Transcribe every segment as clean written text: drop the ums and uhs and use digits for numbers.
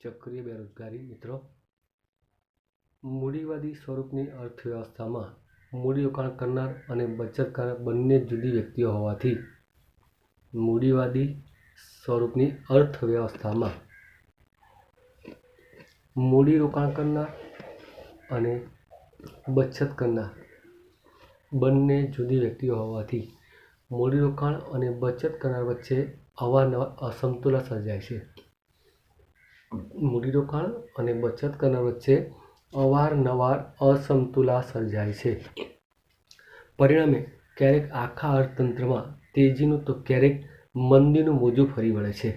ચક્રીય બેરોજગારી મિત્રો, મૂડીવાદી સ્વરૂપની અર્થવ્યવસ્થામાં મૂડીરોકાણ કરનાર અને બચત કરનાર બંને જુદી વ્યક્તિઓ હોવાથી મૂડીવાદી સ્વરૂપની અર્થવ્યવસ્થામાં મૂડીરોકાણ કરનાર અને બચત કરનાર બંને જુદી વ્યક્તિઓ હોવાથી મૂડીરોકાણ અને બચત કરનાર વચ્ચે અવારનવાર અસમતુલા સર્જાય છે. મૂડીરોકાણ અને બચત કરનાર વચ્ચે અવારનવાર અસમતુલા સર્જાય છે. પરિણામે ક્યારેક આખા અર્થતંત્રમાં તેજીનું તો ક્યારેક મંદીનું મોજું ફરી વળે છે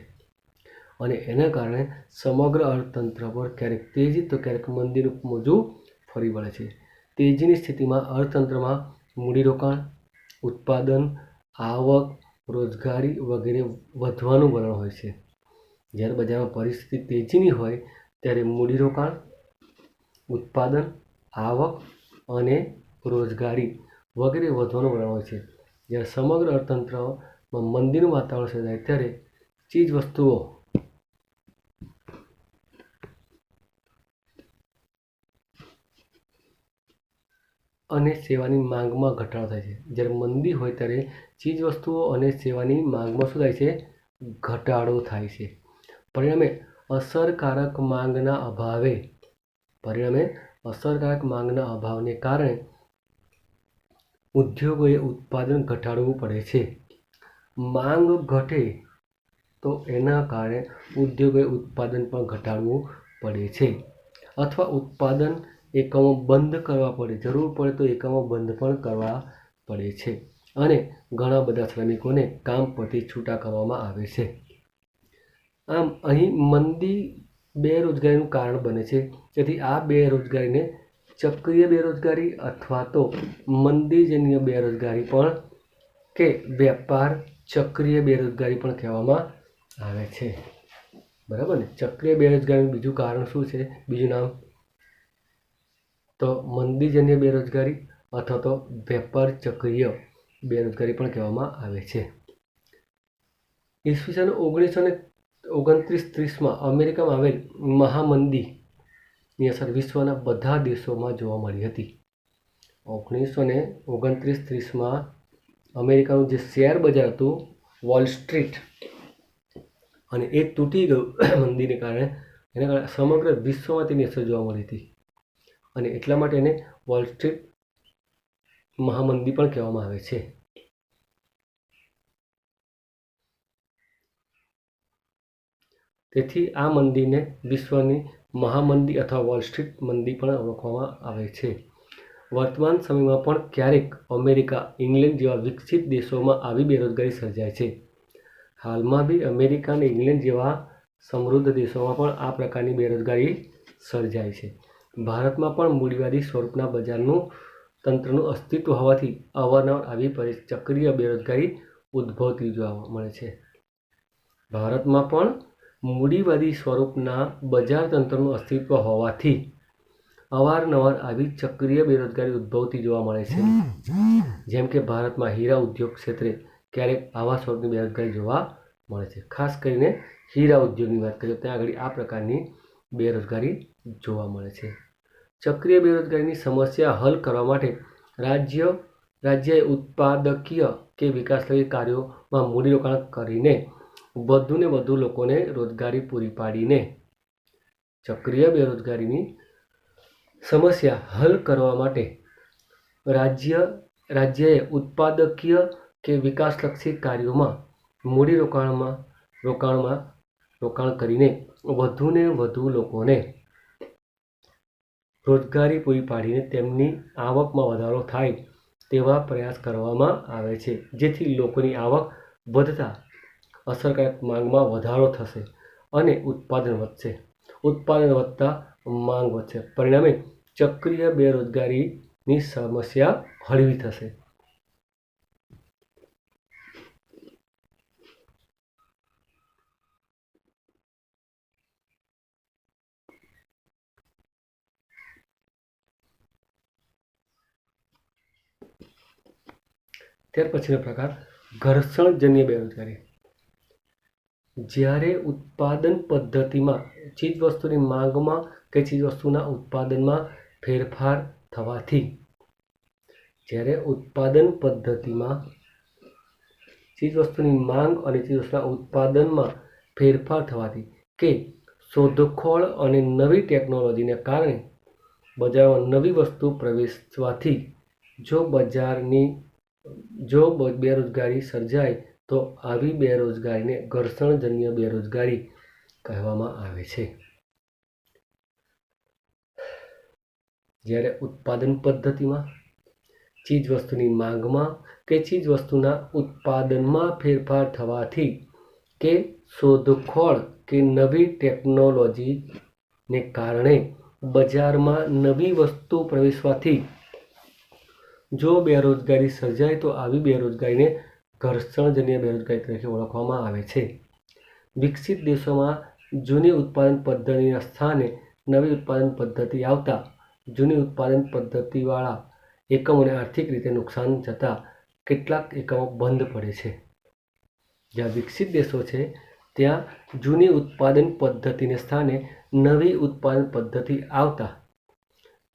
અને એના કારણે સમગ્ર અર્થતંત્ર પર ક્યારેક તેજી તો ક્યારેક મંદીનું મોજું ફરી વળે છે. તેજીની સ્થિતિમાં અર્થતંત્રમાં મૂડીરોકાણ, ઉત્પાદન, આવક, રોજગારી વગેરે વધવાનું વલણ હોય છે. જ્યારે બજારમાં પરિસ્થિતિ તેજીની હોય ત્યારે મૂડીરોકાણ, ઉત્પાદન, આવક અને રોજગારી વગેરે વધવાનું વલણ હોય છે. જ્યારે સમગ્ર અર્થતંત્રમાં મંદીનું વાતાવરણ સર્જાય ત્યારે ચીજવસ્તુઓ અને સેવાની માંગમાં ઘટાડો થાય છે. જ્યારે મંદી હોય ત્યારે ચીજવસ્તુઓ અને સેવાની માંગમાં શું થાય છે? ઘટાડો થાય છે. પરિણામે અસરકારક માંગના અભાવને કારણે ઉદ્યોગોએ ઉત્પાદન ઘટાડવું પડે છે. માંગ ઘટે તો એના કારણે ઉદ્યોગોએ ઉત્પાદન પણ ઘટાડવું પડે છે અથવા ઉત્પાદન એકમો બંધ કરવા પડે, જરૂર પડે તો એકમો બંધ પણ કરવા પડે છે અને ઘણા બધા શ્રમિકોને કામ પરથી છૂટા કરવામાં આવે છે. આમ અહીં મંદી બેરોજગારીનું કારણ બને છે. તેથી આ બેરોજગારીને ચક્રીય બેરોજગારી અથવા તો મંદીજન્ય બેરોજગારી પણ કે વ્યાપાર ચક્રીય બેરોજગારી પણ કહેવામાં આવે છે. બરાબર ને? ચક્રીય બેરોજગારીનું બીજું કારણ શું છે? બીજું નામ તો મંદીજન્ય બેરોજગારી અથવા તો વ્યાપાર ચક્રીય બેરોજગારી પણ કહેવામાં આવે છે. ઈસવીસન 1929-30માં અમેરિકામાં આવેલ મહામંદીની અસર વિશ્વના બધા દેશોમાં જોવા મળી હતી. 1929-30માં અમેરિકાનું જે શેર બજાર હતું વોલ સ્ટ્રીટ અને એ તૂટી ગયું મંદીને કારણે. એના કારણે સમગ્ર વિશ્વમાં તેની અસર જોવા મળી હતી અને એટલા માટે એને વોલ સ્ટ્રીટ મહામંદી પણ કહેવામાં આવે છે. તેથી આ મંદીને વિશ્વની મહામંદી અથવા વોલ સ્ટ્રીટ મંદી પણ ઓળખવામાં આવે છે. વર્તમાન સમયમાં પણ ક્યારેક અમેરિકા, ઇંગ્લેન્ડ જેવા વિકસિત દેશોમાં આવી બેરોજગારી સર્જાય છે. હાલમાં બી અમેરિકા અને ઇંગ્લેન્ડ જેવા સમૃદ્ધ દેશોમાં પણ આ પ્રકારની બેરોજગારી સર્જાય છે. ભારતમાં પણ મૂડીવાદી સ્વરૂપના બજારનું તંત્રનું અસ્તિત્વ હોવાથી અવારનવાર આવી ચક્રીય બેરોજગારી ઉદ્ભવતી જોવા મળે છે. ભારતમાં પણ મૂડીવાદી સ્વરૂપના બજાર તંત્રનું અસ્તિત્વ હોવાથી અવારનવાર આવી ચક્રીય બેરોજગારી ઉદ્ભવતી જોવા મળે છે. જેમ કે ભારતમાં હીરા ઉદ્યોગ ક્ષેત્રે ક્યારેક આવા સ્વરૂપની બેરોજગારી જોવા મળે છે. ખાસ કરીને હીરા ઉદ્યોગની વાત કરીએ ત્યાં આગળ આ પ્રકારની બેરોજગારી જોવા મળે છે. ચક્રીય બેરોજગારીની સમસ્યા હલ કરવા માટે રાજ્યએ ઉત્પાદકીય કે વિકાસલક્ષી કાર્યોમાં મૂડીરોકાણ કરીને વધુને વધુ લોકોને રોજગારી પૂરી પાડીને ચક્રીય બેરોજગારીની સમસ્યા હલ કરવા માટે રાજ્યએ ઉત્પાદકીય કે વિકાસલક્ષી કાર્યોમાં રોકાણ કરીને વધુને વધુ લોકોને રોજગારી પૂરી પાડીને તેમની આવકમાં વધારો થાય તેવા પ્રયાસ કરવામાં આવે છે. જેથી લોકોની આવક વધતા અસરકારક માંગમાં વધારો થશે અને ઉત્પાદન વધશે. ઉત્પાદન વધતા માંગ વધશે. પરિણામે ચક્રીય બેરોજગારીની સમસ્યા હળવી થશે. ત્યાર પછીનો પ્રકાર ઘર્ષણજન્ય બેરોજગારી. જ્યારે ઉત્પાદન પદ્ધતિમાં ચીજવસ્તુની માંગમાં કે ચીજવસ્તુના ઉત્પાદનમાં ફેરફાર થવાથી. જ્યારે ઉત્પાદન પદ્ધતિમાં ચીજવસ્તુની માંગ અને ચીજવસ્તુના ઉત્પાદનમાં ફેરફાર થવાથી કે શોધખોળ અને નવી ટેકનોલોજીને કારણે બજારમાં નવી વસ્તુ પ્રવેશવાથી જો બેરોજગારી સર્જાય તો આવી બેરોજગારીને ઘર્ષણજન્ય બેરોજગારી કહેવામાં આવે છે. જ્યારે ઉત્પાદન પદ્ધતિમાં ચીજવસ્તુની માંગમાં કે ચીજવસ્તુના ઉત્પાદનમાં ફેરફાર થવાથી કે શોધખોળ કે નવી ટેકનોલોજીને કારણે બજારમાં નવી વસ્તુ પ્રવેશવાથી જો બેરોજગારી સર્જાય તો આવી બેરોજગારીને ઘર્ષણજન્ય બેરોજગારી તરીકે ઓળખવામાં આવે છે. વિકસિત દેશોમાં જૂની ઉત્પાદન પદ્ધતિના સ્થાને નવી ઉત્પાદન પદ્ધતિ આવતા જૂની ઉત્પાદન પદ્ધતિવાળા એકમોને આર્થિક રીતે નુકસાન જતાં કેટલાક એકમો બંધ પડે છે. જ્યાં વિકસિત દેશો છે ત્યાં જૂની ઉત્પાદન પદ્ધતિને સ્થાને નવી ઉત્પાદન પદ્ધતિ આવતા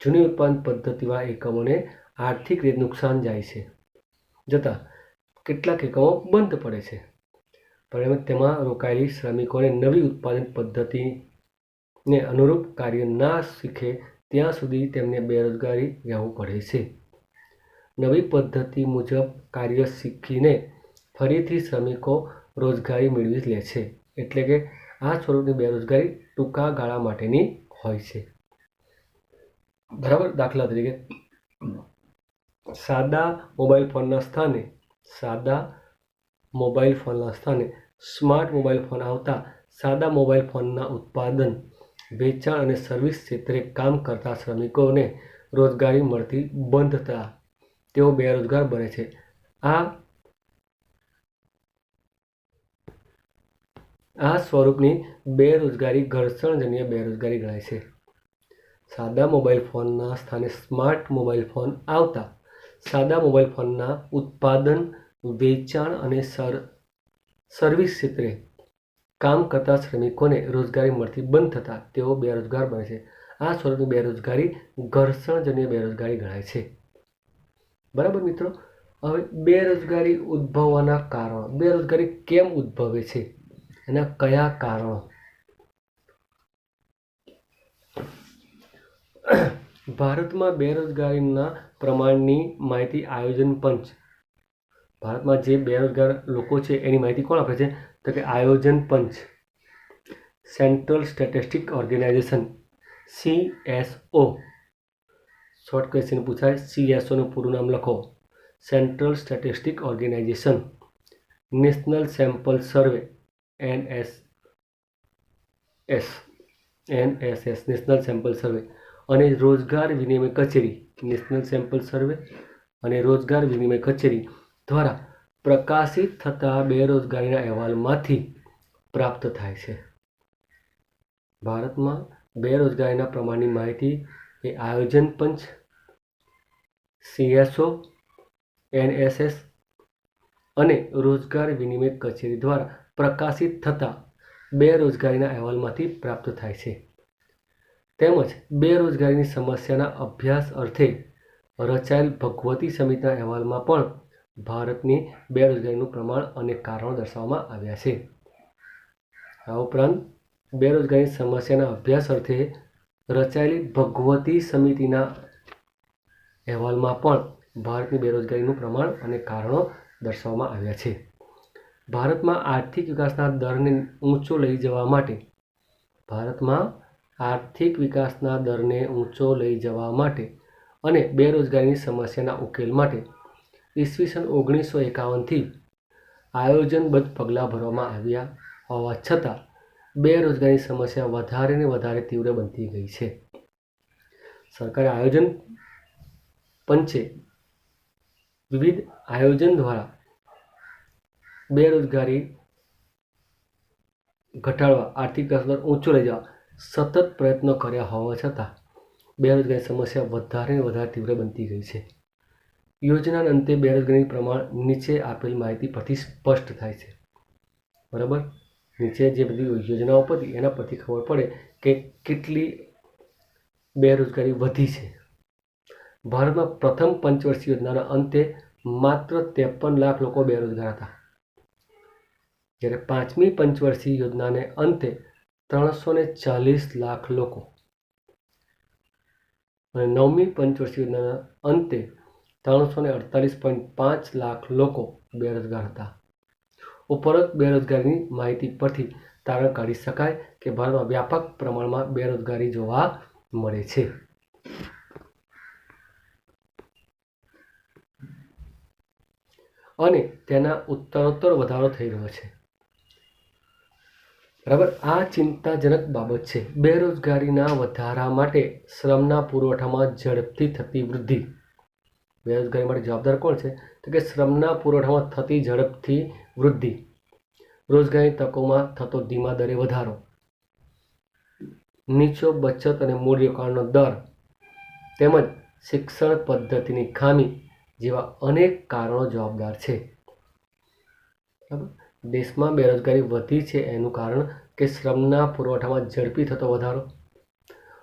જૂની ઉત્પાદન પદ્ધતિવાળા એકમોને આર્થિક રીતે નુકસાન જાય છે જતાં કેટલાક એકમો બંધ પડે છે. પરિણામે તેમાં રોકાયેલી શ્રમિકોને નવી ઉત્પાદન પદ્ધતિને અનુરૂપ કાર્ય ના શીખે ત્યાં સુધી તેમને બેરોજગારી રહેવું પડે છે. નવી પદ્ધતિ મુજબ કાર્ય શીખીને ફરીથી શ્રમિકો રોજગારી મેળવી લે છે. એટલે કે આ સ્વરૂપની બેરોજગારી ટૂંકા ગાળા માટેની હોય છે. બરાબર. દાખલા તરીકે સાદા મોબાઈલ ફોનના સ્થાને સ્માર્ટ મોબાઈલ ફોન આવતા સાદા મોબાઈલ ફોનના ઉત્પાદન, વેચાણ અને સર્વિસ ક્ષેત્રે કામ કરતા શ્રમિકોને રોજગારી મળતી બંધ થતાં તેઓ બેરોજગાર બને છે. આ સ્વરૂપની બેરોજગારી ઘર્ષણજન્ય બેરોજગારી ગણાય છે. સાદા મોબાઈલ ફોનના સ્થાને સ્માર્ટ મોબાઈલ ફોન આવતા સાદા મોબાઈલ ફોનના ઉત્પાદન, વેચાણ અને સર્વિસ ક્ષેત્રે કામ કરતા શ્રમિકોને રોજગારી મળતી બંધ થતાં તેઓ બેરોજગાર બને છે. આ સ્વરૂપની બેરોજગારી ઘર્ષણજન્ય બેરોજગારી ગણાય છે. બરાબર મિત્રો. હવે બેરોજગારી ઉદ્ભવવાના કારણો. બેરોજગારી કેમ ઉદ્ભવે છે? એના કયા કારણો? ભારતમાં બેરોજગારીના પ્રમાણની માહિતી આયોજન પંચ. ભારતમાં જે બેરોજગાર લોકો છે એની માહિતી કોણ આપે છે? તો કે આયોજન પંચ. Central Statistic Organisation CSO. Short question પૂછાય. CSO નું પૂરું નામ લખો. Central Statistic Organisation. National Sample Survey NSS National Sample Survey અને રોજગાર વિનિમય કચેરી નેશનલ સેમ્પલ સર્વે અને રોજગાર વિનિમય કચેરી દ્વારા પ્રકાશિત થતા બેરોજગારીના અહેવાલમાંથી પ્રાપ્ત થાય છે. ભારતમાં બેરોજગારીના પ્રમાણની માહિતી એ આયોજન પંચ, CSO, NSS અને રોજગાર વિનિમય કચેરી દ્વારા પ્રકાશિત થતા બેરોજગારીના અહેવાલમાંથી પ્રાપ્ત થાય છે. તેમજ બેરોજગારીની સમસ્યાના અભ્યાસ અર્થે રચાયેલ ભગવતી સમિતિના અહેવાલમાં પણ ભારતની બેરોજગારીનું પ્રમાણ અને કારણો દર્શાવવામાં આવ્યા છે. આ ઉપરાંત બેરોજગારીની સમસ્યાના અભ્યાસ અર્થે રચાયેલી ભગવતી સમિતિના અહેવાલમાં પણ ભારતની બેરોજગારીનું પ્રમાણ અને કારણો દર્શાવવામાં આવ્યા છે. ભારતમાં આર્થિક વિકાસના દરને ઊંચો લઈ જવા માટે અને બેરોજગારીની સમસ્યાના ઉકેલ માટે ઈસવીસન 1951થી આયોજનબદ્ધ પગલાં ભરવામાં આવ્યા હોવા છતાં બેરોજગારીની સમસ્યા વધારે ને વધારે તીવ્ર બનતી ગઈ છે. સરકારે આયોજન પંચે વિવિધ આયોજન દ્વારા બેરોજગારી ઘટાડવા, આર્થિક વિકાસ દર ઊંચો લઈ જવા સતત પ્રયત્નો કર્યા હોવા છતાં બેરોજગારી સમસ્યા વધારે ને વધારે તીવ્ર બનતી ગઈ છે. યોજનાના અંતે બેરોજગારીનું પ્રમાણ નીચે આપેલ માહિતી પરથી સ્પષ્ટ થાય છે. બરાબર. નીચે જે બધી યોજનાઓ પડી એના પરથી ખબર પડે કે કેટલી બેરોજગારી વધી છે. ભારતમાં પ્રથમ પંચવર્ષીય યોજનાના અંતે માત્ર 53 લાખ લોકો બેરોજગાર હતા, જ્યારે 5મી પંચવર્ષીય યોજનાને અંતે 340 લાખ લોકો અને 9મી પંચવર્ષીય યોજનાના અંતે 348.5 લાખ લોકો બેરોજગાર હતા. ઉપરોક્ત બેરોજગારીની માહિતી પરથી તારણ કાઢી શકાય કે ભારતમાં વ્યાપક પ્રમાણમાં બેરોજગારી જોવા મળે છે. અને તેના ઉત્તરોત્તર વધારો થઈ રહ્યો છે. બરાબર, આ ચિંતાજનક બાબત છે. બેરોજગારીના વધારા માટે શ્રમના પુરવઠામાં ઝડપથી થતી વૃદ્ધિ. બેરોજગારી માટે જવાબદાર કોણ છે? તો કે શ્રમના પુરવઠામાં થતી ઝડપથી વૃદ્ધિ, રોજગારીની તકોમાં થતો ધીમા દરે વધારો, નીચો બચત અને મૂડીરોકાણનો દર તેમજ શિક્ષણ પદ્ધતિની ખામી જેવા અનેક કારણો જવાબદાર છે. દેશમાં બેરોજગારી વધી છે એનું કારણ કે શ્રમના પુરવઠામાં ઝડપી થતો વધારો,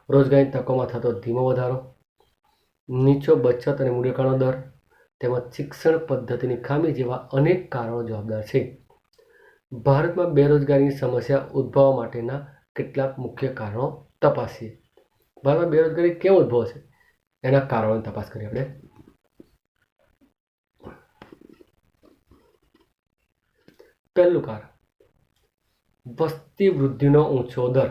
રોજગારીની તકોમાં થતો ધીમો વધારો, નીચો બચત અને મૂડીરોકાણનો દર તેમજ શિક્ષણ પદ્ધતિની ખામી જેવા અનેક કારણો જવાબદાર છે. ભારતમાં બેરોજગારીની સમસ્યા ઉદ્ભવવા માટેના કેટલાક મુખ્ય કારણો તપાસીએ. ભારતમાં બેરોજગારી કેમ ઉદ્ભવે છે એના કારણોની તપાસ કરીએ આપણે. પહેલું કારણ, વસ્તી વૃદ્ધિનો ઊંચો દર.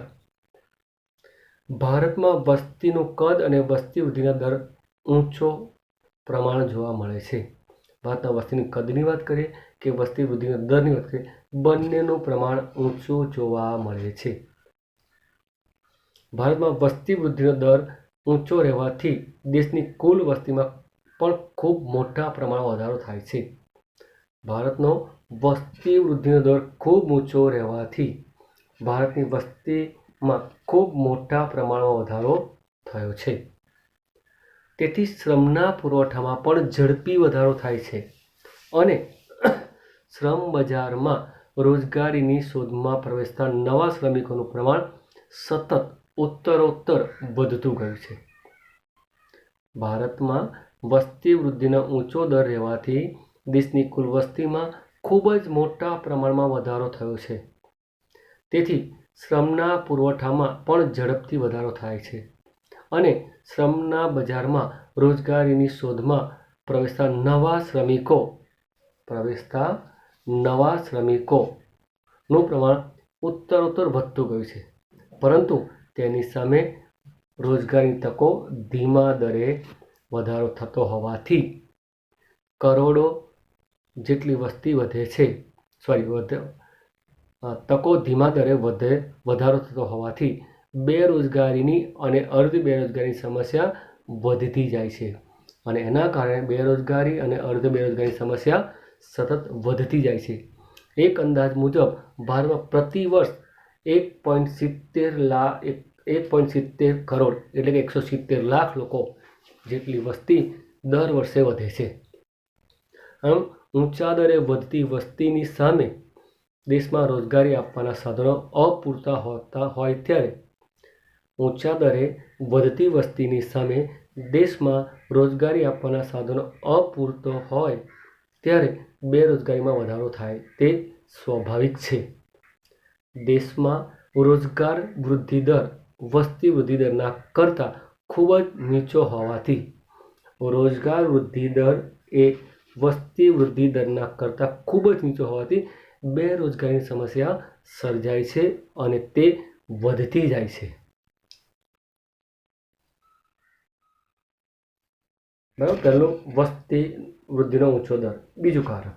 ભારતમાં વસ્તીનું કદ અને વસ્તી વૃદ્ધિના દર ઊંચો પ્રમાણ જોવા મળે છે. ભારતના વસ્તીની કદની વાત કરીએ કે વસ્તી વૃદ્ધિના દરની વાત કરીએ, બંનેનું પ્રમાણ ઊંચું જોવા મળે છે. ભારતમાં વસ્તી વૃદ્ધિનો દર ઊંચો રહેવાથી દેશની કુલ વસ્તીમાં પણ ખૂબ મોટા પ્રમાણમાં વધારો થાય છે. ભારતનો વસ્તી વૃદ્ધિનો દર ખૂબ ઊંચો રહેવાથી ભારતની વસ્તીમાં ખૂબ મોટા પ્રમાણમાં વધારો થયો છે. તેથી શ્રમના પુરવઠામાં પણ ઝડપી વધારો થાય છે અને શ્રમ બજારમાં રોજગારીની શોધમાં પ્રવેશતા નવા શ્રમિકોનું પ્રમાણ સતત ઉત્તરોત્તર વધતું ગયું છે. ભારતમાં વસ્તી વૃદ્ધિનો ઊંચો દર રહેવાથી દેશની કુલ વસ્તીમાં ખૂબ જ મોટા પ્રમાણમાં વધારો થયો છે. તેથી શ્રમના પુરવઠામાં પણ ઝડપથી વધારો થાય છે અને શ્રમના બજારમાં રોજગારીની શોધમાં પ્રવેશતા નવા શ્રમિકોનું પ્રમાણ ઉત્તરોત્તર વધતું ગયું છે. પરંતુ તેની સામે રોજગારીની તકો ધીમા દરે વધારો થતો હોવાથી કરોડો જેટલી વસ્તી વધે છે તકો ધીમા દરે વધારો થતો હોવાથી બેરોજગારીની અને અર્ધ બેરોજગારીની સમસ્યા વધતી જાય છે અને એના કારણે બેરોજગારી અને અર્ધ બેરોજગારીની સમસ્યા સતત વધતી જાય છે. એક અંદાજ મુજબ ભારતમાં પ્રતિ વર્ષ 1.70 કરોડ એટલે કે 170 લાખ લોકો જેટલી વસ્તી દર વર્ષે વધે છે. આમ ઊંચા દરે વધતી વસ્તીની સામે દેશમાં રોજગારી આપવાના સાધનો અપૂરતા હોય ત્યારે ઊંચા દરે વધતી વસ્તીની સામે દેશમાં રોજગારી આપવાના સાધનો અપૂરતો હોય ત્યારે બેરોજગારીમાં વધારો થાય તે સ્વાભાવિક છે. દેશમાં રોજગાર વૃદ્ધિ દર વસ્તી વૃદ્ધિ દરના કરતાં ખૂબ જ નીચો હોવાથી રોજગાર વૃદ્ધિ દર એ વસ્તી વૃદ્ધિ દરના કરતાં ખૂબ જ નીચો હોવાથી બેરોજગારીની સમસ્યા સર્જાય છે અને તે વધતી જાય છે. બરાબર, પહેલું વસ્તી વૃદ્ધિનો ઊંચો દર. બીજું કારણ,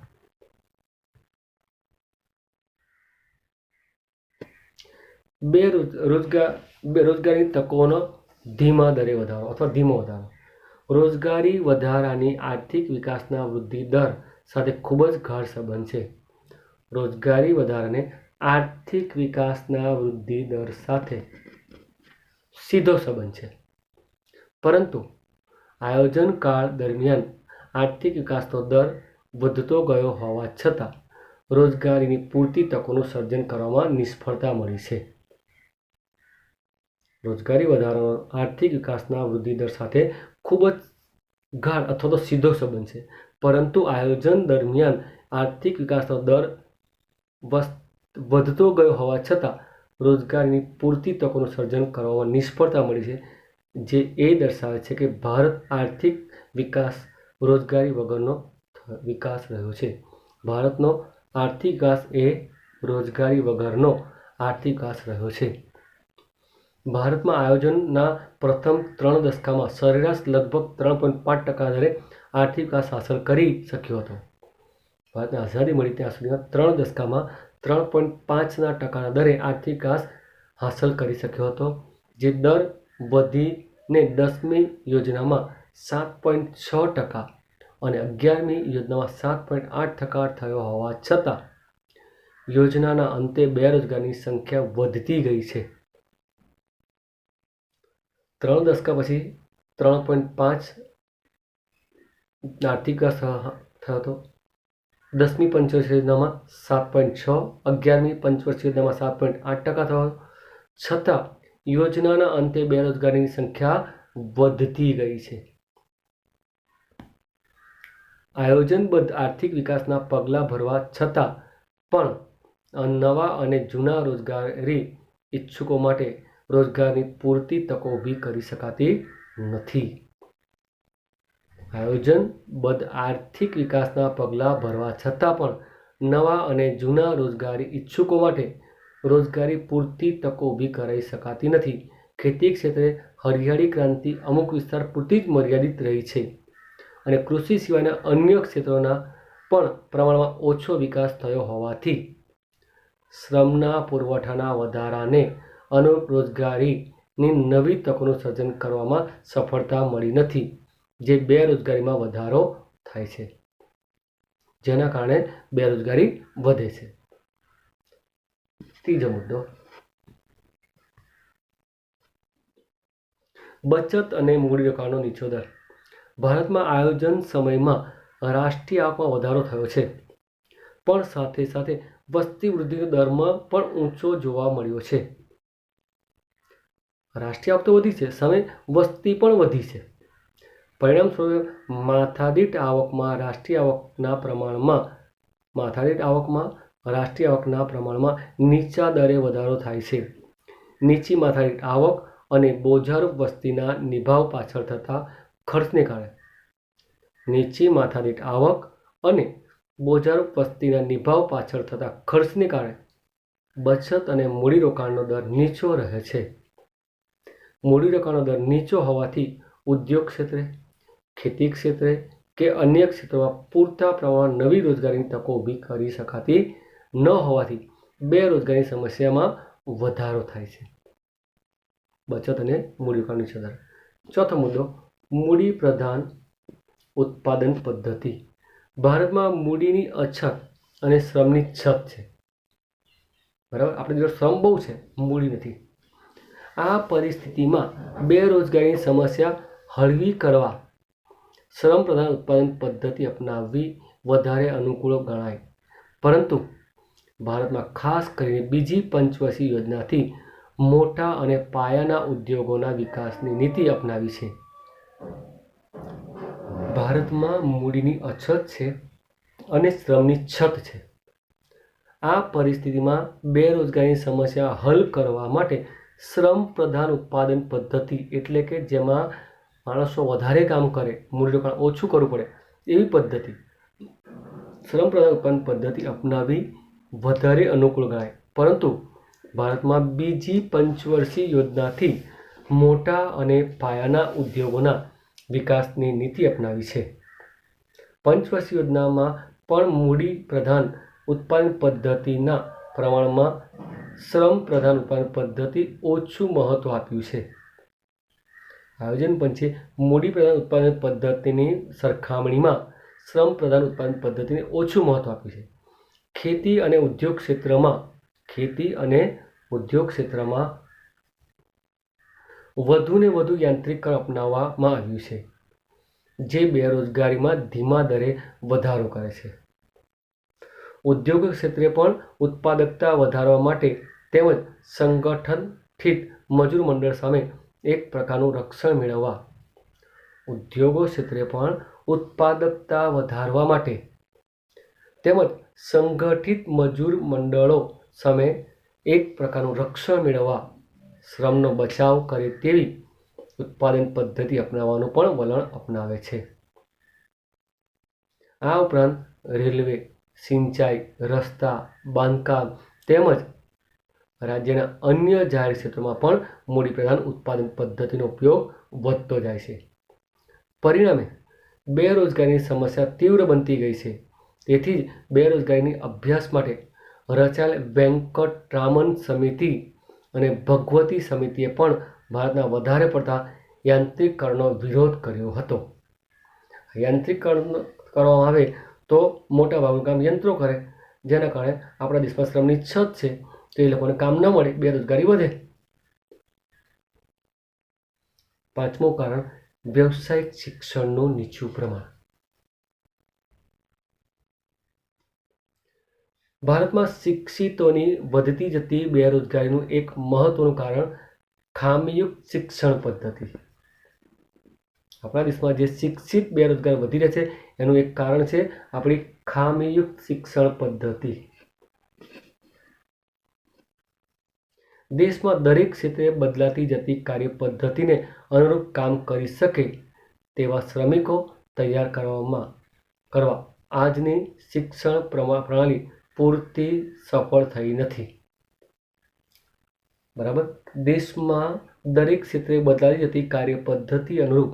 બેરોજગારી તકોનો ધીમા દરે વધારો અથવા ધીમો વધારો. રોજગારી વધારાની આર્થિક વિકાસના વૃદ્ધિ દર સાથે ખૂબ જ ગાઢ સંબંધ છે. રોજગારી વધારાને આર્થિક વિકાસના વૃદ્ધિ દર સાથે સીધો સંબંધ છે, પરંતુ આયોજન કાળ દરમિયાન આર્થિક વિકાસનો દર વધતો ગયો હોવા છતાં રોજગારીની પૂરતી તકોનું સર્જન કરવામાં નિષ્ફળતા મળી છે. રોજગારી વધારવાનો આર્થિક વિકાસના વૃદ્ધિ દર સાથે ખૂબ જ ગાઢ અથવા તો સીધો સંબંધ છે, પરંતુ આયોજન દરમિયાન આર્થિક વિકાસનો દર વધતો ગયો હોવા છતાં રોજગારીની પૂરતી તકોનું સર્જન કરવામાં નિષ્ફળતા મળી છે, જે એ દર્શાવે છે કે ભારત આર્થિક વિકાસ રોજગારી વગરનો વિકાસ રહ્યો છે. ભારતનો આર્થિક વિકાસ એ રોજગારી વગરનો આર્થિક વિકાસ રહ્યો છે. ભારતમાં આયોજનના પ્રથમ 3 દશકામાં સરેરાશ લગભગ 3.5% દરે આર્થિક વિકાસ હાંસલ કરી શક્યો હતો. ભારતને આઝાદી મળી ત્યાં સુધીમાં 3 દશકામાં 3.5% દરે આર્થિક વિકાસ હાંસલ કરી શક્યો હતો, જે દર વધીને 10મી યોજનામાં 7.6% અને 11મી યોજનામાં 7.8% થયો હોવા છતાં યોજનાના અંતે બેરોજગારની સંખ્યા વધતી ગઈ છે. 3 દશકા પછી 3.5 આર્થિક વિકાસ થયો હતો. 10મી પંચવર્ષીય યોજનામાં 7.6, 11મી પંચવર્ષીય યોજનામાં 7.8% થયો, છતાં યોજનાના અંતે બેરોજગારીની સંખ્યા વધતી ગઈ છે. આયોજનબદ્ધ આર્થિક વિકાસના પગલાં ભરવા છતાં પણ નવા અને જૂના રોજગારી ઇચ્છુકો માટે રોજગારની પૂરતી તકો ઊભી કરી શકાતી નથી. આયોજનબદ્ધ આર્થિક વિકાસના પગલાં ભરવા છતાં પણ નવા અને જૂના રોજગારી ઇચ્છુકો માટે રોજગારી પૂરતી તકો ઊભી કરી શકાતી નથી. ખેતી ક્ષેત્રે હરિયાળી ક્રાંતિ અમુક વિસ્તાર પૂરતી જ મર્યાદિત રહી છે અને કૃષિ સિવાયના અન્ય ક્ષેત્રોના પણ પ્રમાણમાં ઓછો વિકાસ થયો હોવાથી શ્રમના પુરવઠાના વધારાને અનુરૂપ રોજગારીની નવી તકોનું સર્જન કરવામાં સફળતા મળી નથી, જે બેરોજગારીમાં વધારો થાય છે, જેના કારણે બેરોજગારી વધે છે. ત્રીજો મુદ્દો, બચત અને મૂડીરોકાણનો નીચો દર. ભારતમાં આયોજન સમયમાં રાષ્ટ્રીય આવકમાં વધારો થયો છે, પણ સાથે સાથે વસ્તી વૃદ્ધિનો દરમાં પણ ઊંચો જોવા મળ્યો છે. રાષ્ટ્રીય આવક તો વધી છે, સામે વસ્તી પણ વધી છે. પરિણામ સ્વરૂપે માથાદીઠ આવકમાં રાષ્ટ્રીય આવકના પ્રમાણમાં નીચા દરે વધારો થાય છે. નીચી માથાદીઠ આવક અને બોજારૂપ વસ્તીના નિભાવ પાછળ થતા ખર્ચને કારણે નીચી માથાદીઠ આવક અને બોજારૂપ વસ્તીના નિભાવ પાછળ થતા ખર્ચને કારણે બચત અને મૂડીરોકાણનો દર નીચો રહે છે. મૂડીરોકાણનો દર નીચો હોવાથી ઉદ્યોગ ક્ષેત્રે, ખેતી ક્ષેત્રે કે અન્ય ક્ષેત્રોમાં પૂરતા પ્રમાણમાં નવી રોજગારીની તકો ઊભી કરી શકાતી ન હોવાથી બેરોજગારીની સમસ્યામાં વધારો થાય છે. બચત અને મૂડીરોકાણ નીચો દર. ચોથો મુદ્દો, મૂડી પ્રધાન ઉત્પાદન પદ્ધતિ. ભારતમાં મૂડીની અછત અને શ્રમની છત છે. બરાબર, આપણી જોડે શ્રમ બહુ છે, મૂડી નથી. આ પરિસ્થિતિમાં બેરોજગારીની સમસ્યા હળવી કરવા શ્રમ પ્રધાન ઉત્પાદન પદ્ધતિ અપનાવવી વધારે અનુકૂળ ગણાય, પરંતુ ભારતમાં ખાસ કરીને બીજી પંચવર્ષીય યોજનાથી મોટા અને પાયાના ઉદ્યોગોના વિકાસની નીતિ અપનાવી છે. ભારતમાં મૂડીની અછત છે અને શ્રમની છત છે. આ પરિસ્થિતિમાં બેરોજગારીની સમસ્યા હલ કરવા માટે શ્રમ પ્રધાન ઉત્પાદન પદ્ધતિ, એટલે કે જેમાં માણસો વધારે કામ કરે, મૂડીરોકાણ ઓછું કરવું પડે એવી પદ્ધતિ, શ્રમ પ્રધાન ઉત્પાદન પદ્ધતિ અપનાવી વધારે અનુકૂળ ગણાય, પરંતુ ભારતમાં બીજી પંચવર્ષીય યોજનાથી મોટા અને પાયાના ઉદ્યોગોના વિકાસની નીતિ અપનાવી છે. પંચવર્ષીય યોજનામાં પણ મૂડી પ્રધાન ઉત્પાદન પદ્ધતિના પ્રમાણમાં શ્રમ પ્રધાન ઉત્પાદન પદ્ધતિ ઓછું મહત્વ આપ્યું છે. આયોજન પંચે મૂડી પ્રધાન ઉત્પાદન પદ્ધતિની સરખામણીમાં શ્રમ પ્રધાન ઉત્પાદન પદ્ધતિને ઓછું મહત્વ આપ્યું છે. ખેતી અને ઉદ્યોગ ક્ષેત્રમાં વધુને વધુ યાંત્રિકરણ અપનાવવામાં આવ્યું છે, જે બેરોજગારીમાં ધીમા દરે વધારો કરે છે. ઉદ્યોગ ક્ષેત્રે પણ ઉત્પાદકતા વધારવા માટે તેમજ સંગઠિત મજૂર મંડળ સામે એક પ્રકારનું રક્ષણ મેળવવા. ઉદ્યોગો ક્ષેત્રે પણ ઉત્પાદકતા વધારવા માટે તેમજ સંગઠિત મજૂર મંડળો સામે એક પ્રકારનું રક્ષણ મેળવવા શ્રમનો બચાવ કરે તેવી ઉત્પાદન પદ્ધતિ અપનાવવાનું પણ વલણ અપનાવે છે. આ ઉપરાંત રેલવે, સિંચાઈ, રસ્તા, બાંધકામ તેમજ રાજ્યના અન્ય જાહેર ક્ષેત્રોમાં પણ મૂડીપ્રધાન ઉત્પાદન પદ્ધતિનો ઉપયોગ વધતો જાય છે. પરિણામે બેરોજગારીની સમસ્યા તીવ્ર બનતી ગઈ છે. તેથી જ બેરોજગારીની અભ્યાસ માટે રચાયેલ વેંકટરામન સમિતિ અને ભગવતી સમિતિએ પણ ભારતના વધારે પડતા યાંત્રિકરણનો વિરોધ કર્યો હતો. યાંત્રિકરણ કરવામાં આવે તો મોટાભાગનું કામ યંત્રો કરે, જેના કારણે આપણા દેશમાં શ્રમની છત છે, તો એ લોકોને કામ ન મળે, બેરોજગારી વધે. પાંચમું કારણ, વ્યવસાયિક શિક્ષણનું નીચું પ્રમાણ. ભારતમાં શિક્ષિતોની વધતી જતી બેરોજગારીનું એક મહત્વનું કારણ ખામીયુક્ત શિક્ષણ પદ્ધતિ. આપણા દેશમાં જે શિક્ષિત બેરોજગાર વધી રહે છે એનું એક કારણ છે આપણી ખામીયુક્ત શિક્ષણ પદ્ધતિ. દેશમાં દરેક ક્ષેત્રે બદલાતી જતી કાર્ય પદ્ધતિને અનુરૂપ કામ કરી શકે તેવા શ્રમિકો તૈયાર કરવા આજની શિક્ષણ પ્રણાલી પૂરતી સફળ થઈ નથી. બરાબર. દેશમાં દરેક ક્ષેત્રે બદલાતી જતી કાર્ય પદ્ધતિ અનુરૂપ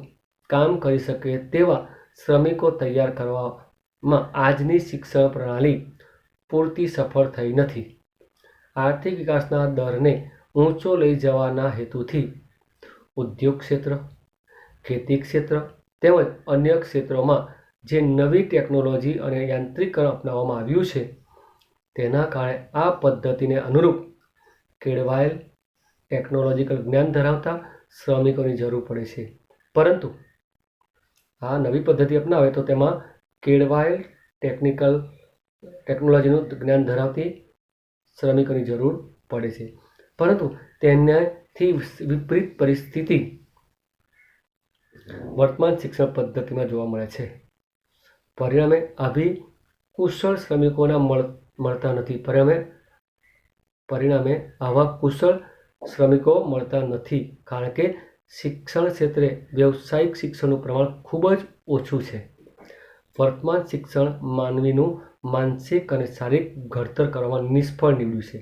કામ કરી શકે તેવા શ્રમિકો તૈયાર કરવામાં આજની શિક્ષણ પ્રણાલી પૂરતી સફળ થઈ નથી. આર્થિક વિકાસના દરને ઊંચો લઈ જવાના હેતુથી ઉદ્યોગ ક્ષેત્ર, ખેતી ક્ષેત્ર તેમજ અન્ય ક્ષેત્રોમાં જે નવી ટેકનોલોજી અને યાંત્રિકરણ અપનાવવામાં આવ્યું છે તેના કારણે આ પદ્ધતિને અનુરૂપ કેળવાયેલ ટેકનોલોજીકલ જ્ઞાન ધરાવતા શ્રમિકોની જરૂર પડે છે. પરંતુ આ નવી પદ્ધતિ અપનાવે તો તેમાં કેળવાયેલ ટેકનોલોજીનું જ્ઞાન ધરાવતી શ્રમિકોની જરૂર પડે છે. પરંતુ તેનાથી વિપરીત પરિસ્થિતિ વર્તમાન શિક્ષણ પદ્ધતિમાં જોવા મળે છે. પરિણામે કુશળ શ્રમિકોના મળતા નથી. પરિણામે આવા કુશળ શ્રમિકો મળતા નથી, કારણ કે શિક્ષણ ક્ષેત્રે વ્યવસાયિક શિક્ષણનું પ્રમાણ ખૂબ જ ઓછું છે. વર્તમાન શિક્ષણ માનવીનું માનસિક અને શારીરિક ઘડતર કરવામાં નિષ્ફળ નીવડ્યું છે.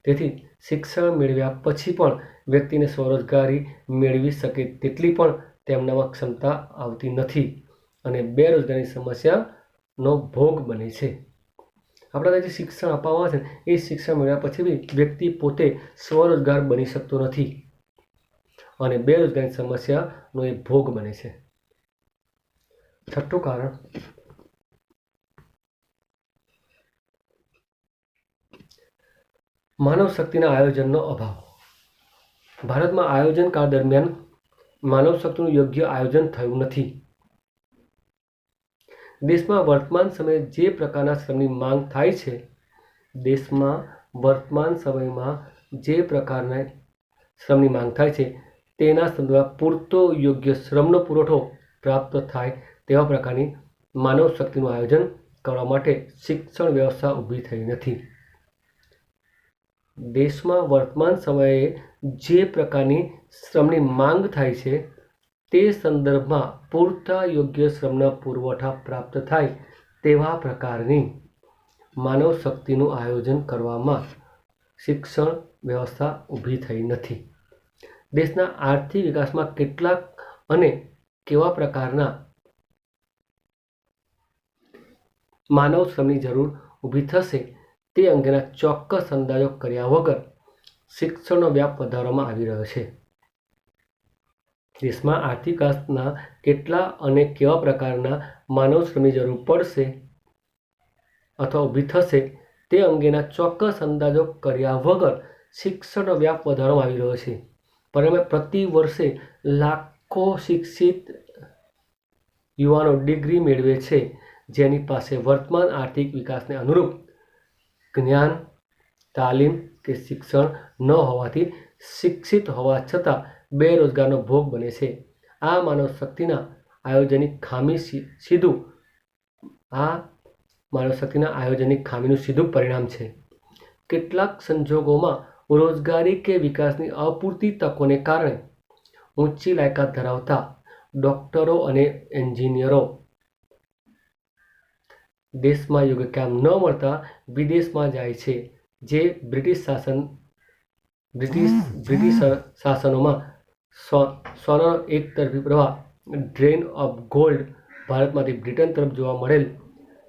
તેથી શિક્ષણ મેળવ્યા પછી પણ વ્યક્તિને સ્વરોજગારી મેળવી શકે તેટલી પણ તેમનામાં ક્ષમતા આવતી નથી અને બેરોજગારીની સમસ્યાનો ભોગ બને છે. આપણા જે શિક્ષણ આપવામાં આવે છે એ શિક્ષણ મેળવ્યા પછી બી વ્યક્તિ પોતે સ્વરોજગાર બની શકતો નથી અને બેરોજગારીની સમસ્યાનો એ ભોગ બને છે. છઠ્ઠું કારણ, માનવ શક્તિના આયોજનનો અભાવ. ભારતમાં આયોજન કાળ દરમિયાન માનવ શક્તિનું યોગ્ય આયોજન થયું નથી. દેશમાં વર્તમાન સમયે જે પ્રકારના શ્રમની માંગ થાય છે તેના સંદર્ભમાં પૂરતો યોગ્ય શ્રમનો પુરવઠો પ્રાપ્ત થાય તેવા પ્રકારની માનવ શક્તિનું આયોજન કરવા માટે શિક્ષણ વ્યવસ્થા ઊભી થઈ નથી. દેશમાં વર્તમાન સમયે જે પ્રકારની શ્રમની માંગ થાય છે તે સંદર્ભમાં પૂરતા યોગ્ય શ્રમના પુરવઠા પ્રાપ્ત થાય તેવા પ્રકારની માનવ શક્તિનું આયોજન કરવામાં શિક્ષણ વ્યવસ્થા ઊભી થઈ નથી. દેશના આર્થિક વિકાસમાં કેટલાક અને કેવા પ્રકારના માનવ શ્રમની જરૂર ઊભી થશે તે અંગેના ચોક્કસ અંદાજો કર્યા વગર શિક્ષણનો વ્યાપ વધારવામાં આવી રહ્યો છે. દેશમાં આર્થિક વિકાસના કેટલા અને કેવા પ્રકારના માનવ શ્રમની જરૂર પડશે અથવા ઊભી થશે તે અંગેના ચોક્કસ અંદાજો કર્યા વગર શિક્ષણનો વ્યાપ વધારવામાં આવી રહ્યો છે. પરિણામે પ્રતિ વર્ષે લાખો શિક્ષિત યુવાનો ડિગ્રી મેળવે છે, જેની પાસે વર્તમાન આર્થિક વિકાસને અનુરૂપ જ્ઞાન, તાલીમ કે શિક્ષણ ન હોવાથી શિક્ષિત હોવા છતાં બેરોજગારનો ભોગ બને છે. આ માનવ શક્તિના આયોજનની ખામીનું સીધું પરિણામ છે. કેટલાક સંજોગોમાં રોજગારી કે વિકાસની અપૂરતી તકોને કારણે ઊંચી લાયકાત ધરાવતા ડોક્ટરો અને એન્જિનિયરો દેશમાં યોગ્ય કામ ન મળતા વિદેશમાં જાય છે, જે બ્રિટિશ શાસનોમાં સોનાનો એકતરફી પ્રવાહ ડ્રેન ઓફ ગોલ્ડ ભારતમાંથી બ્રિટન તરફ જોવા મળેલ,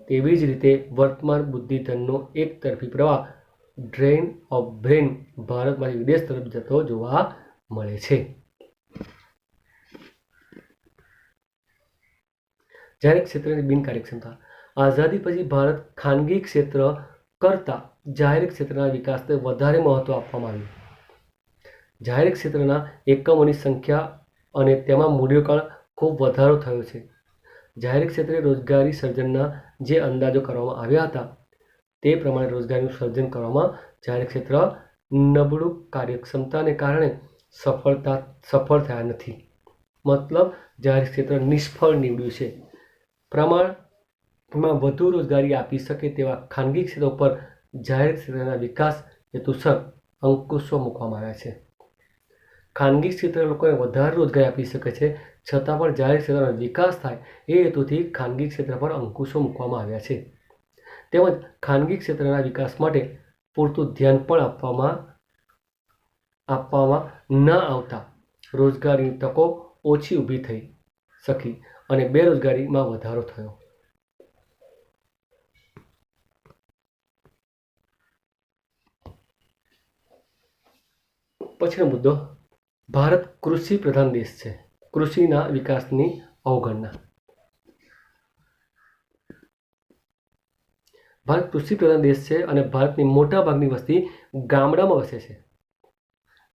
તેવી જ રીતે વર્તમાન બુદ્ધિધનનો એકતરફી પ્રવાહ ડ્રેન ઓફ બ્રેન ભારતમાંથી વિદેશ તરફ જતો જોવા મળે છે. જાહેર ક્ષેત્રની બિનકાર્યક્ષમતા. આઝાદી પછી ભારત ખાનગી ક્ષેત્ર કરતાં જાહેર ક્ષેત્રના વિકાસને વધારે મહત્વ આપવામાં આવ્યું. જાહેર ક્ષેત્રના એકમોની સંખ્યા અને તેમાં મૂડીરોકાણ ખૂબ વધારો થયો છે. જાહેર ક્ષેત્રે રોજગારી સર્જનના જે અંદાજો કરવામાં આવ્યા હતા તે પ્રમાણે રોજગારીનું સર્જન કરવામાં જાહેર ક્ષેત્ર નબળું કાર્યક્ષમતાને કારણે સફળ થયા નથી. મતલબ જાહેર ક્ષેત્ર નિષ્ફળ નીવડ્યું છે. પ્રમાણમાં વધુ રોજગારી આપી શકે તેવા ખાનગી ક્ષેત્રો પર જાહેર ક્ષેત્રના વિકાસ હેતુસર અંકુશો મૂકવામાં આવ્યા છે. ખાનગી ક્ષેત્ર લોકોને વધારે રોજગારી આપી શકે છે, છતાં પણ જાહેર ક્ષેત્રનો વિકાસ થાય એ હેતુથી ખાનગી ક્ષેત્ર પર અંકુશો મૂકવામાં આવ્યા છે. તેમજ ખાનગી ક્ષેત્રના વિકાસ માટે પૂરતું ધ્યાન પણ આપવામાં ન આવતા રોજગારીની તકો ઓછી ઊભી થઈ શકી અને બેરોજગારીમાં વધારો થયો. પછીનો મુદ્દો, ભારત કૃષિ પ્રધાન દેશ છે. કૃષિના વિકાસની અવગણના. ભારત કૃષિ પ્રધાન દેશ છે અને ભારતની મોટા ભાગની વસ્તી ગામડામાં વસે છે.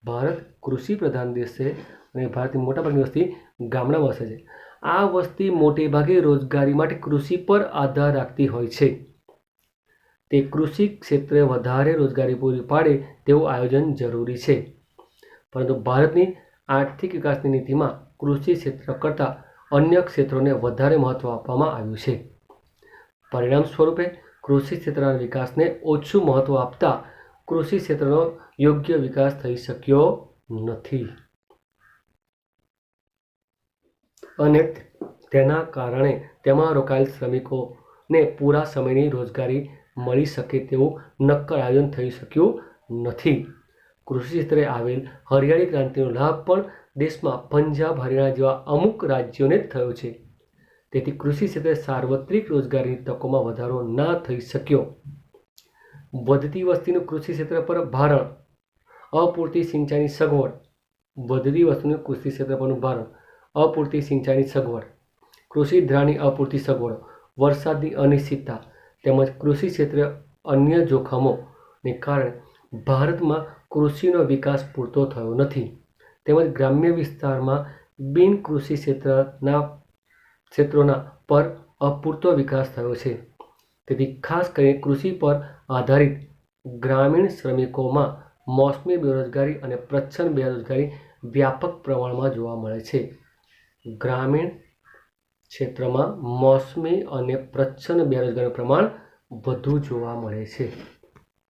ભારત કૃષિ પ્રધાન દેશ છે અને ભારતની મોટા ભાગની વસ્તી ગામડામાં વસે છે. આ વસ્તી મોટે ભાગે રોજગારી માટે કૃષિ પર આધાર રાખતી હોય છે. તે કૃષિ ક્ષેત્રે વધારે રોજગારી પૂરી પાડે તેવું આયોજન જરૂરી છે. પરંતુ ભારતની આર્થિક વિકાસની નીતિમાં કૃષિ ક્ષેત્ર કરતાં અન્ય ક્ષેત્રોને વધારે મહત્વ આપવામાં આવ્યું છે. પરિણામ સ્વરૂપે કૃષિ ક્ષેત્રના વિકાસને ઓછું મહત્વ આપતા કૃષિ ક્ષેત્રનો યોગ્ય વિકાસ થઈ શક્યો નથી અને તેના કારણે તેમાં રોકાયેલ શ્રમિકોને પૂરા સમયની રોજગારી મળી શકે તેવું નક્કર આયોજન થઈ શક્યું નથી. કૃષિ ક્ષેત્રે આવેલ હરિયાળી ક્રાંતિનો લાભ પણ દેશમાં પંજાબ, હરિયાણા જેવા અમુક રાજ્યોને જ થયો છે. તેથી કૃષિ ક્ષેત્રે સાર્વત્રિક રોજગારીની તકોમાં વધારો ના થઈ શક્યો. વધતી વસ્તીનું કૃષિ ક્ષેત્ર પર ભારણ, અપૂરતી સિંચાઈની સગવડ. વધતી વસ્તીનું કૃષિ ક્ષેત્ર પરનું ભારણ, અપૂરતી સિંચાઈની સગવડ, કૃષિ ધારાની અપૂરતી સગવડો, વરસાદની અનિશ્ચિતતા તેમજ કૃષિ ક્ષેત્રે અન્ય જોખમોને કારણે ભારતમાં કૃષિનો વિકાસ પૂરતો થયો નથી. તેમજ ગ્રામ્ય વિસ્તારમાં બિન કૃષિ ક્ષેત્રોના પર અપૂરતો વિકાસ થયો છે. તેથી ખાસ કરીને કૃષિ પર આધારિત ગ્રામીણ શ્રમિકોમાં મોસમી બેરોજગારી અને પ્રચ્છન્ન બેરોજગારી વ્યાપક પ્રમાણમાં જોવા મળે છે. ગ્રામીણ ક્ષેત્રમાં મોસમી અને પ્રચ્છન્ન બેરોજગારીનું પ્રમાણ વધુ જોવા મળે છે.